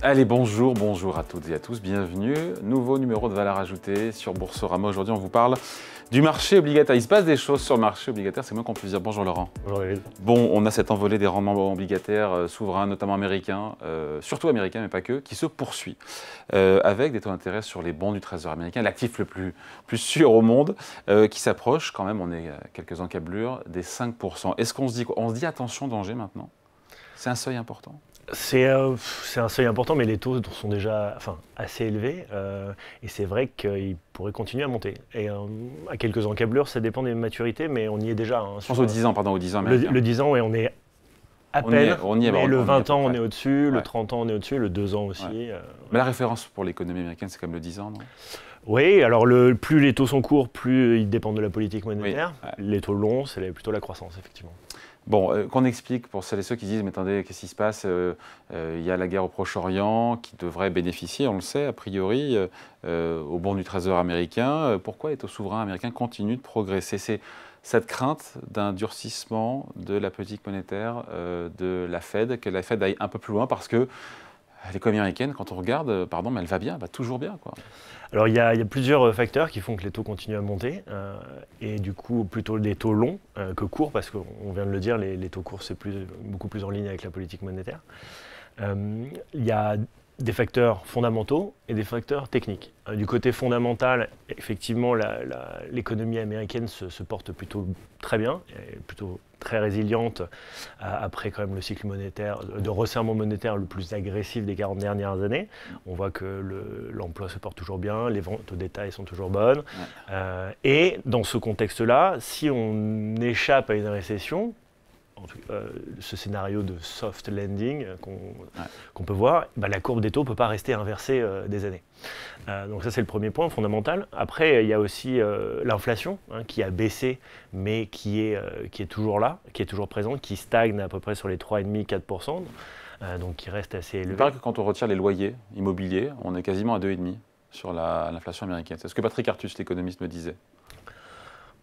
Allez, bonjour à toutes et à tous, bienvenue. Nouveau numéro de Valeurs Ajoutées sur Boursorama. Aujourd'hui, on vous parle du marché obligataire. Il se passe des choses sur le marché obligataire, c'est moins qu'on puisse dire. Bonjour Laurent. Bonjour David. Bon, on a cette envolée des rendements obligataires souverains, notamment américains, surtout américains, mais pas que, qui se poursuit. Avec des taux d'intérêt sur les bons du Trésor américain, l'actif le plus sûr au monde, qui s'approche quand même, on est à quelques encablures, des 5%. Est-ce qu'on se dit quoi? On se dit attention, danger maintenant? C'est un seuil important? C'est un seuil important, mais les taux sont déjà assez élevés. Et c'est vrai qu'ils pourraient continuer à monter. Et à quelques encablures, ça dépend des maturités, mais on y est déjà. Je pense aux 10 ans, pardon, aux 10 ans américains. Le 10 ans, et on est à peine. Mais le 20 ans, on est au-dessus. Le 30 ans, on est au-dessus. Le 2 ans aussi. Ouais. Mais la référence pour l'économie américaine, c'est comme le 10 ans, non? Oui, alors plus les taux sont courts, plus ils dépendent de la politique monétaire. Oui. Les taux longs, c'est plutôt la croissance, effectivement. Bon, qu'on explique pour celles et ceux qui disent « mais attendez, qu'est-ce qui se passe il y a la guerre au Proche-Orient qui devrait bénéficier, on le sait, a priori, au bond du Trésor américain. Pourquoi les taux souverains américains continuent de progresser? C'est cette crainte d'un durcissement de la politique monétaire de la Fed, que la Fed aille un peu plus loin parce que l'économie américaine, quand on regarde, pardon, mais elle va bien, elle va toujours bien, quoi. Alors il y a plusieurs facteurs qui font que les taux continuent à monter, et du coup plutôt des taux longs que courts, parce qu'on vient de le dire, les taux courts c'est beaucoup plus en ligne avec la politique monétaire. Il y a des facteurs fondamentaux et des facteurs techniques. Du côté fondamental, effectivement, l'économie américaine se porte plutôt très bien, et plutôt très résiliente après quand même le cycle monétaire, de resserrement monétaire le plus agressif des 40 dernières années. On voit que l'emploi se porte toujours bien, les ventes au détail sont toujours bonnes. Ouais. Et dans ce contexte-là, si on échappe à une récession, ce scénario de soft landing qu'on peut voir, bah, la courbe des taux ne peut pas rester inversée des années. Donc ça c'est le premier point fondamental. Après il y a aussi l'inflation qui a baissé mais qui est toujours là, qui est toujours présente, qui stagne à peu près sur les 3,5-4%, donc qui reste assez élevé. Il paraît que quand on retire les loyers immobiliers, on est quasiment à 2,5 sur l'inflation américaine. C'est ce que Patrick Artus, l'économiste, me disait.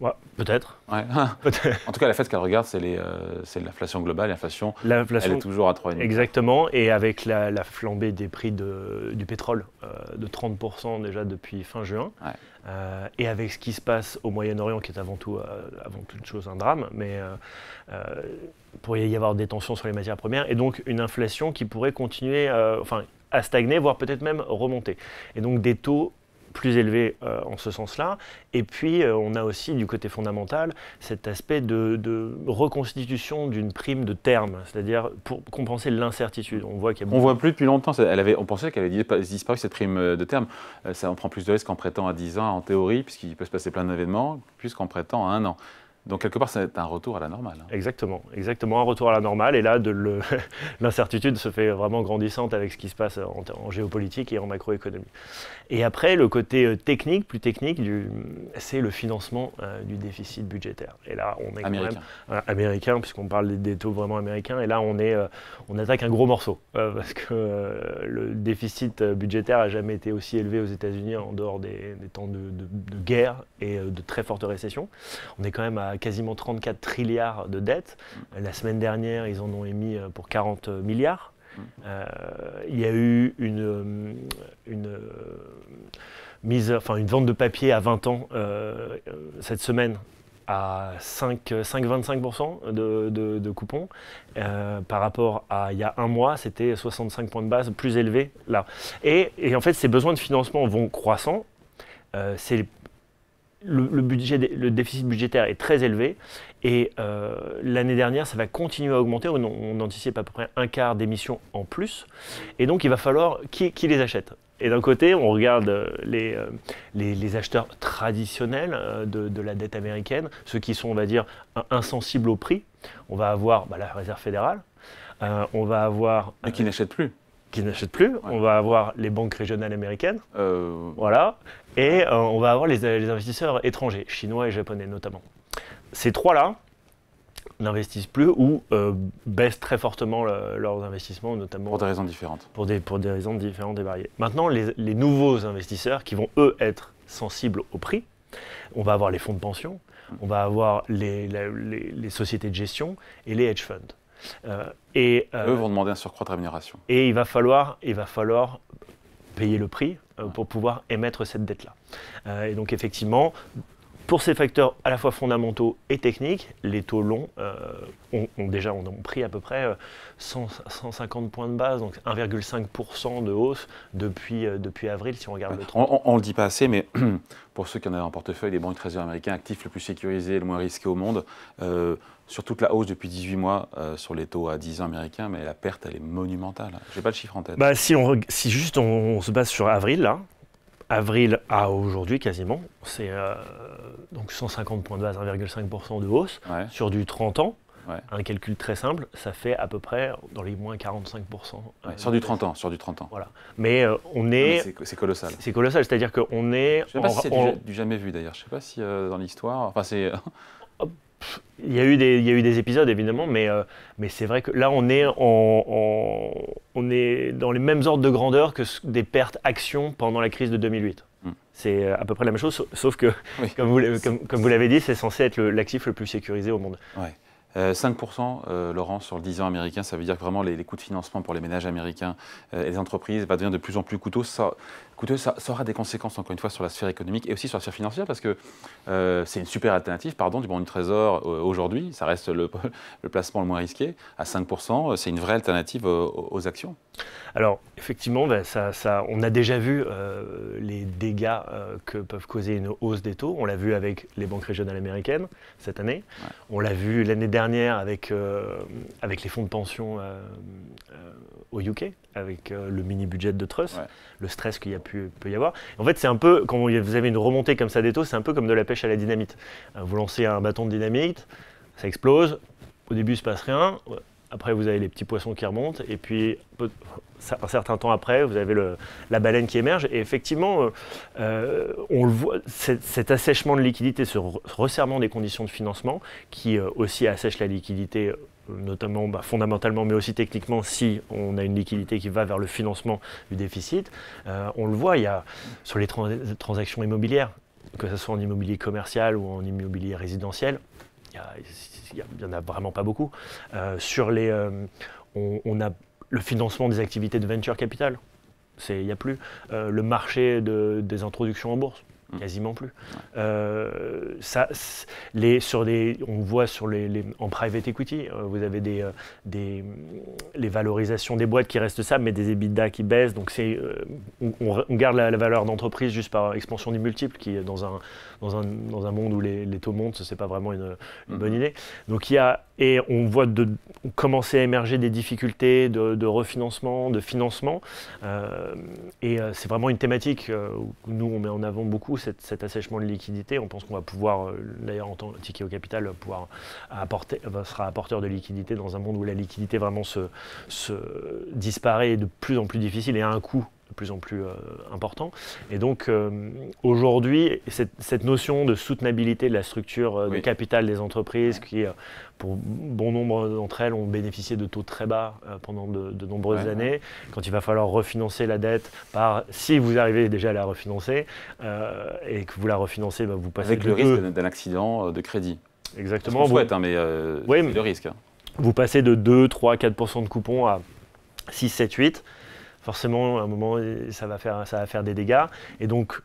Ouais, peut-être. Ouais. En tout cas, la Fed, ce qu'elle regarde, c'est l'inflation globale. L'inflation, elle est toujours à 3,5. Exactement. Et avec la flambée des prix du pétrole de 30% déjà depuis fin juin, ouais. Et avec ce qui se passe au Moyen-Orient, qui est avant toute chose un drame, mais pourrait y avoir des tensions sur les matières premières, et donc une inflation qui pourrait continuer à stagner, voire peut-être même remonter. Et donc des taux plus élevé en ce sens-là. Et puis, on a aussi, du côté fondamental, cet aspect de reconstitution d'une prime de terme, c'est-à-dire pour compenser l'incertitude. On voit qu'il y a on ne voit plus depuis longtemps. On pensait qu'elle avait disparu, cette prime de terme. Ça en prend plus de risques en prêtant à 10 ans, en théorie, puisqu'il peut se passer plein d'événements, plus qu'en prêtant à 1 an. Donc, quelque part, c'est un retour à la normale. Hein. Exactement, un retour à la normale. Et là, l'incertitude se fait vraiment grandissante avec ce qui se passe en géopolitique et en macroéconomie. Et après, le côté plus technique, c'est le financement du déficit budgétaire. Et là, on est américain. Quand même américain, puisqu'on parle des taux vraiment américains. Et là, on attaque un gros morceau, parce que le déficit budgétaire n'a jamais été aussi élevé aux États-Unis en dehors des temps de guerre et de très forte récession. On est quand même à quasiment 34 trilliards de dettes. La semaine dernière, ils en ont émis pour 40 milliards. Il y a eu une vente de papier à 20 ans cette semaine à 5,25% de coupons. Par rapport à il y a un mois, c'était 65 points de base plus élevé là. Et en fait, ces besoins de financement vont croissant. Le déficit budgétaire est très élevé et l'année dernière, ça va continuer à augmenter. On anticipe à peu près un quart d'émissions en plus. Et donc, il va falloir qui les achète. Et d'un côté, on regarde les acheteurs traditionnels de la dette américaine, ceux qui sont, on va dire, insensibles au prix. On va avoir la Réserve fédérale, on va avoir... Mais qui n'achètent plus. Ouais. On va avoir les banques régionales américaines, voilà, et on va avoir les investisseurs étrangers, chinois et japonais notamment. Ces trois-là n'investissent plus ou baissent très fortement leurs investissements, notamment... Pour des raisons différentes. Pour des raisons différentes et variées. Maintenant, les nouveaux investisseurs qui vont, eux, être sensibles au prix, on va avoir les fonds de pension, on va avoir les sociétés de gestion et les hedge funds. Eux vont demander un surcroît de rémunération. Et il va falloir payer le prix pour pouvoir émettre cette dette-là. Et donc effectivement, pour ces facteurs à la fois fondamentaux et techniques, les taux longs ont pris à peu près 150 points de base, donc 1,5% de hausse depuis avril, si on regarde le 30. On ne le dit pas assez, mais pour ceux qui en avaient en portefeuille, les bons du Trésor américain, actifs le plus sécurisé, le moins risqué au monde, sur toute la hausse depuis 18 mois sur les taux à 10 ans américains, mais la perte, elle est monumentale. Je n'ai pas le chiffre en tête. Bah, si juste on se base sur avril, là, avril à aujourd'hui quasiment, c'est donc 150 points de base, 1,5% de hausse sur du 30 ans. Ouais. Un calcul très simple, ça fait à peu près dans les moins 45%. Sur du 30 ans, Voilà. Mais on est... C'est colossal. C'est colossal, c'est-à-dire qu'on est... Je ne sais pas si c'est du jamais vu d'ailleurs, je ne sais pas si dans l'histoire... Enfin, c'est... Il y a eu des épisodes évidemment, mais c'est vrai que là on est dans les mêmes ordres de grandeur que des pertes actions pendant la crise de 2008. C'est à peu près la même chose, sauf que, oui. comme vous l'avez dit, c'est censé être l'actif le plus sécurisé au monde. Ouais. 5%, Laurent, sur le 10 ans américain, ça veut dire que vraiment les coûts de financement pour les ménages américains et les entreprises va devenir de plus en plus coûteux. Ça aura des conséquences, encore une fois, sur la sphère économique et aussi sur la sphère financière, parce que c'est une super alternative, du bon du Trésor aujourd'hui, ça reste le placement le moins risqué. À 5%, c'est une vraie alternative aux actions. Alors, effectivement, on a déjà vu les dégâts que peuvent causer une hausse des taux. On l'a vu avec les banques régionales américaines cette année. Ouais. On l'a vu l'année dernière avec les fonds de pension au UK, avec le mini-budget de Truss, le stress qu'il peut y avoir. En fait, c'est un peu, quand vous avez une remontée comme ça des taux, c'est un peu comme de la pêche à la dynamite. Vous lancez un bâton de dynamite, ça explose, au début il ne se passe rien. Après, vous avez les petits poissons qui remontent, et puis un certain temps après, vous avez la baleine qui émerge. Et effectivement, on le voit, cet assèchement de liquidité, ce resserrement des conditions de financement, qui aussi assèche la liquidité, notamment fondamentalement, mais aussi techniquement, si on a une liquidité qui va vers le financement du déficit. On le voit, il y a sur les transactions immobilières, que ce soit en immobilier commercial ou en immobilier résidentiel, il n'y en a vraiment pas beaucoup. On a le financement des activités de venture capital. Il n'y a plus. Le marché des introductions en bourse. Quasiment plus. On voit en private equity, vous avez les valorisations des boîtes qui restent stables, mais des EBITDA qui baissent. Donc on garde la valeur d'entreprise juste par expansion des multiples, qui dans un monde où les taux montent, ce n'est pas vraiment une bonne idée. Donc on voit commencer à émerger des difficultés de refinancement, de financement. C'est vraiment une thématique où nous on met en avant beaucoup cet assèchement de liquidité. On pense qu'on va pouvoir, d'ailleurs en tant que ticket au capital, sera apporteur de liquidité dans un monde où la liquidité vraiment se disparaît et est de plus en plus difficile et a un coût de plus en plus important. Et donc aujourd'hui, cette notion de soutenabilité de la structure de capital des entreprises, qui pour bon nombre d'entre elles ont bénéficié de taux très bas pendant de nombreuses années, quand il va falloir refinancer la dette, si vous arrivez déjà à la refinancer et que vous la refinancez, vous passez avec le risque d'un accident de crédit. Exactement. On souhaite, mais c'est le risque. Vous passez de 2, 3, 4% de coupons à 6, 7, 8. Forcément, à un moment, ça va faire des dégâts. Et donc,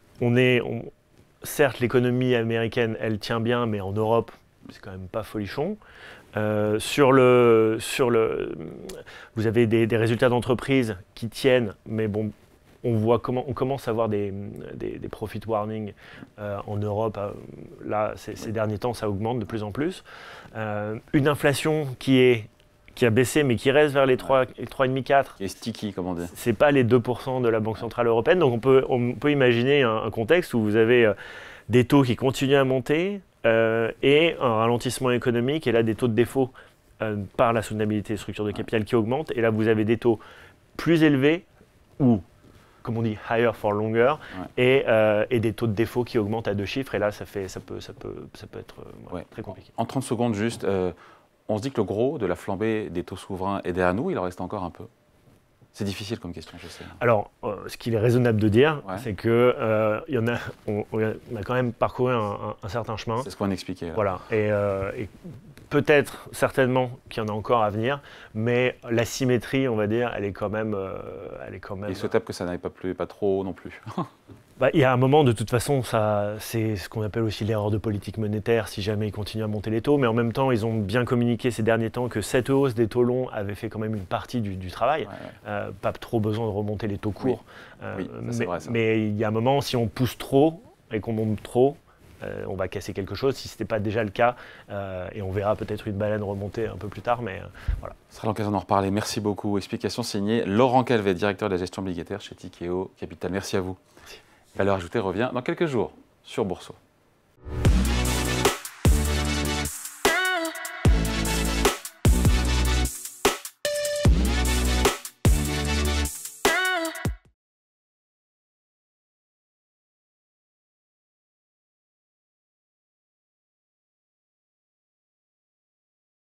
certes, l'économie américaine, elle tient bien, mais en Europe, c'est quand même pas folichon. Vous avez des résultats d'entreprise qui tiennent, mais bon, on commence à avoir des profit warnings en Europe. Là, ces derniers temps, ça augmente de plus en plus. Une inflation qui a baissé, mais qui reste vers les 3,5-4. Qui est sticky, comme on dit. Ce n'est pas les 2% de la Banque Centrale Européenne. Donc on peut imaginer un contexte où vous avez des taux qui continuent à monter et un ralentissement économique, et là des taux de défaut par la soutenabilité des structures de capital qui augmentent. Et là, vous avez des taux plus élevés ou, comme on dit, higher for longer, et des taux de défaut qui augmentent à 2 chiffres. Et là, ça peut être très compliqué. En 30 secondes, juste... on se dit que le gros de la flambée des taux souverains est derrière nous, il en reste encore un peu. C'est difficile comme question, je sais. Alors, ce qu'il est raisonnable de dire, Ouais. c'est que on a quand même parcouru un certain chemin. C'est ce qu'on expliquait. Là. Voilà. Et peut-être, certainement, qu'il y en a encore à venir, mais la symétrie, on va dire, elle est quand même. Il est souhaitable que ça n'aille pas trop haut non plus. Bah, il y a un moment, de toute façon, c'est ce qu'on appelle aussi l'erreur de politique monétaire, si jamais ils continuent à monter les taux. Mais en même temps, ils ont bien communiqué ces derniers temps que cette hausse des taux longs avait fait quand même une partie du travail. Ouais. Pas trop besoin de remonter les taux courts. Oui, c'est vrai, ça. Mais il y a un moment, si on pousse trop et qu'on monte trop, on va casser quelque chose, si ce n'était pas déjà le cas. Et on verra peut-être une baleine remonter un peu plus tard, mais voilà. Ce sera l'occasion d'en reparler. Merci beaucoup. Explication signée Laurent Calvet, directeur de la gestion obligataire chez Tikehau Capital. Merci à vous. Merci. Valeur ajoutée revient dans quelques jours sur Boursorama.